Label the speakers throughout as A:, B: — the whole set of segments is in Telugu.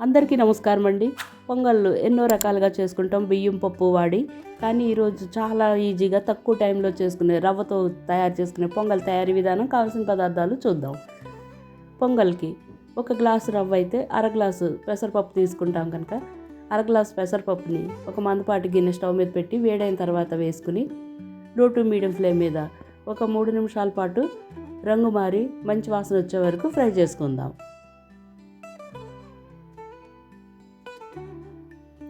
A: అందరికీ నమస్కారం అండి. పొంగళ్ళు ఎన్నో రకాలుగా చేసుకుంటాం బియ్యం పప్పు వాడి. కానీ ఈరోజు చాలా ఈజీగా తక్కువ టైంలో చేసుకునే రవ్వతో తయారు చేసుకునే పొంగల్ తయారీ విధానం, కావాల్సిన పదార్థాలు చూద్దాం. పొంగల్కి ఒక గ్లాసు రవ్వ అయితే అర గ్లాసు పెసరపప్పు తీసుకుంటాం కనుక అర గ్లాసు పెసరపప్పుని ఒక మందపాటి గిన్నె స్టవ్ మీద పెట్టి వేడైన తర్వాత వేసుకుని లో టు మీడియం ఫ్లేమ్ మీద ఒక 3 నిమిషాల పాటు రంగు మారి మంచి వాసన వచ్చే వరకు ఫ్రై చేసుకుందాం.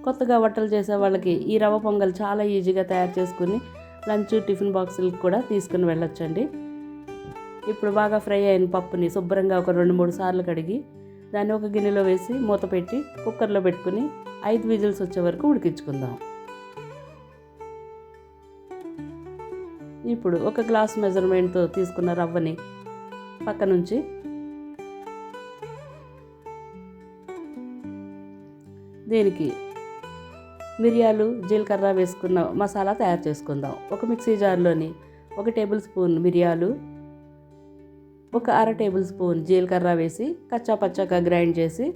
A: కొత్తగా వంటలు చేసే వాళ్ళకి ఈ రవ్వ పొంగల్ చాలా ఈజీగా తయారు చేసుకుని లంచ్ టిఫిన్ బాక్సులకు కూడా తీసుకుని వెళ్ళొచ్చండి. ఇప్పుడు బాగా ఫ్రై అయిన పప్పుని శుభ్రంగా ఒక 2-3 సార్లు కడిగి దాన్ని ఒక గిన్నెలో వేసి మూత పెట్టి కుక్కర్లో పెట్టుకుని 5 విజిల్స్ వచ్చే వరకు ఉడికించుకుందాం. ఇప్పుడు ఒక గ్లాస్ మెజర్మెంట్తో తీసుకున్న రవ్వని పక్క నుంచి దీనికి మిరియాలు జీలకర్ర వేసుకున్న మసాలా తయారు చేసుకుందాం. ఒక మిక్సీ జార్లోని 1 టేబుల్ స్పూన్ మిరియాలు, ఒక అర టేబుల్ స్పూన్ జీలకర్ర వేసి కచ్చా పచ్చాగా గ్రైండ్ చేసి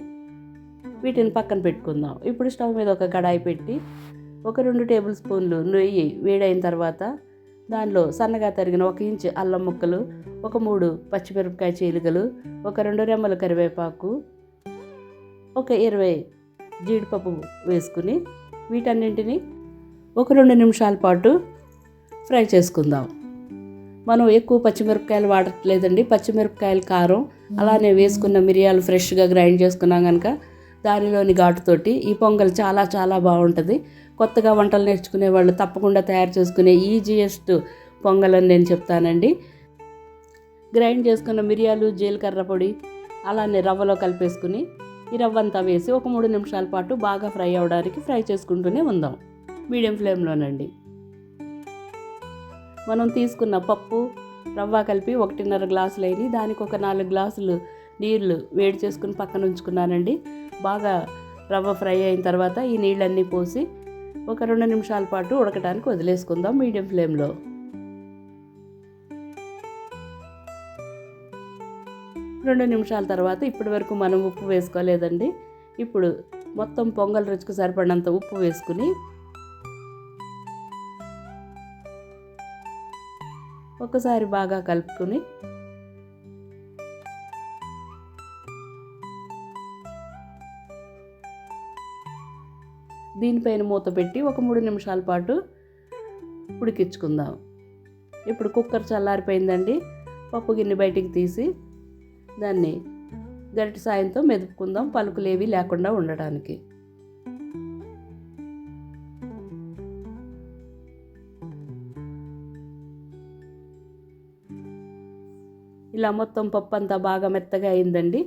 A: వీటిని పక్కన పెట్టుకుందాం. ఇప్పుడు స్టవ్ మీద ఒక కడాయి పెట్టి ఒక 2 టేబుల్ స్పూన్లు నెయ్యి వేడైన తర్వాత దానిలో సన్నగా తరిగిన 1 ఇంచు అల్లం ముక్కలు, ఒక 3 పచ్చిమిరపకాయ చీలికలు, ఒక 2 రెమ్మల కరివేపాకు, ఒక 20 జీడిపప్పు వేసుకుని వీటన్నింటినీ ఒక 2 నిమిషాల పాటు ఫ్రై చేసుకుందాం. మనం ఎక్కువ పచ్చిమిరపకాయలు వాడట్లేదండి. పచ్చిమిరపకాయలు కారం అలానే వేసుకున్న మిరియాలు ఫ్రెష్గా గ్రైండ్ చేసుకున్నాం కనుక దానిలోని ఘాటుతోటి ఈ పొంగల్ చాలా చాలా బాగుంటుంది. కొత్తగా వంటలు నేర్చుకునే వాళ్ళు తప్పకుండా తయారు చేసుకునే ఈజియెస్ట్ పొంగల్ అని నేను చెప్తానండి. గ్రైండ్ చేసుకున్న మిరియాలు జీలకర్ర పొడి అలానే రవ్వలో కలిపేసుకుని ఈ రవ్వంతా వేసి ఒక 3 నిమిషాల పాటు బాగా ఫ్రై అవ్వడానికి ఫ్రై చేసుకుంటూనే ఉందాం మీడియం ఫ్లేమ్లోనండి. మనం తీసుకున్న పప్పు రవ్వ కలిపి 1.5 గ్లాసులు అయినాయి. దానికి ఒక 4 గ్లాసులు నీళ్లు వేడి చేసుకుని పక్కన ఉంచుకున్నానండి. బాగా రవ్వ ఫ్రై అయిన తర్వాత ఈ నీళ్ళన్నీ పోసి ఒక 2 నిమిషాల పాటు ఉడకడానికి వదిలేసుకుందాం మీడియం ఫ్లేమ్లో. రెండు నిమిషాల తర్వాత ఇప్పటి వరకు మనం ఉప్పు వేసుకోలేదండి. ఇప్పుడు మొత్తం పొంగల్ రుచికి సరిపడినంత ఉప్పు వేసుకుని ఒకసారి బాగా కలుపుకొని దీనిపైన మూత పెట్టి ఒక 3 నిమిషాల పాటు ఉడికించుకుందాం. ఇప్పుడు కుక్కర్ చల్లారిపోయిందండి. పప్పు గిన్నె బయటికి తీసి దాన్ని గరిటె సాయంతో మెదుపుకుందాం, పలుకులేవి లేకుండా ఉండడానికి. ఇలా మొత్తం పప్పు అంతా బాగా మెత్తగా అయిందండి.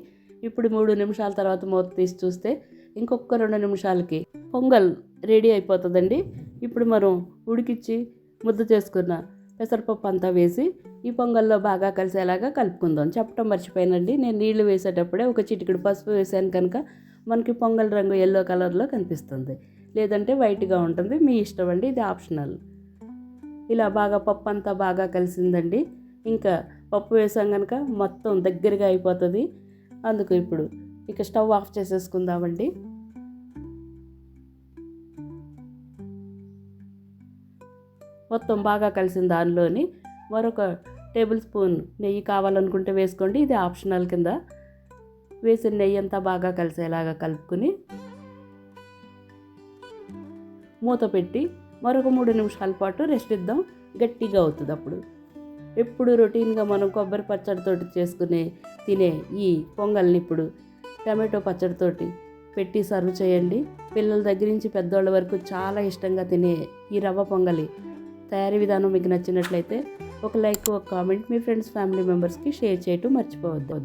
A: ఇప్పుడు 3 నిమిషాల తర్వాత మూత తీసి చూస్తే ఇంకొక 2 నిమిషాలకి పొంగల్ రెడీ అయిపోతుందండి. ఇప్పుడు మనం ఉడికిచ్చి ముద్ద చేసుకున్న పెసరపప్పు అంతా వేసి ఈ పొంగల్లో బాగా కలిసేలాగా కలుపుకుందాం. చెప్పడం మర్చిపోయానండి, నేను నీళ్లు వేసేటప్పుడే ఒక చిటికెడు పసుపు వేసాను కనుక మనకి పొంగల్ రంగు ఎల్లో కలర్లో కనిపిస్తుంది, లేదంటే వైట్గా ఉంటుంది. మీ ఇష్టం అండి, ఇది ఆప్షనల్. ఇలా బాగా పప్పు అంతా బాగా కలిసిందండి. ఇంకా పప్పు వేసాం కనుక మొత్తం దగ్గరగా అయిపోతుంది. అందుకు ఇప్పుడు ఇక స్టవ్ ఆఫ్ చేసేసుకుందామండి. మొత్తం బాగా కలిసిన దానిలోని మరొక టేబుల్ స్పూన్ నెయ్యి కావాలనుకుంటే వేసుకోండి, ఇది ఆప్షనల్ కింద. వేసిన నెయ్యి అంతా బాగా కలిసేలాగా కలుపుకుని మూత పెట్టి మరొక 3 నిమిషాల పాటు రెస్ట్ ఇద్దాం. గట్టిగా అవుతుంది అప్పుడు. ఎప్పుడు రొటీన్గా మనం కొబ్బరి పచ్చడితోటి చేసుకునే తినే ఈ పొంగల్ని ఇప్పుడు టమాటో పచ్చడితోటి పెట్టి సర్వ్ చేయండి. పిల్లల దగ్గర నుంచి పెద్దవాళ్ళ వరకు చాలా ఇష్టంగా తినే ఈ రవ్వ పొంగలి తయారీ విధానం మీకు నచ్చినట్లయితే ఒక లైక్, ఒక కామెంట్ మీ ఫ్రెండ్స్ ఫ్యామిలీ మెంబర్స్కి షేర్ చేయటం మర్చిపోవద్దు.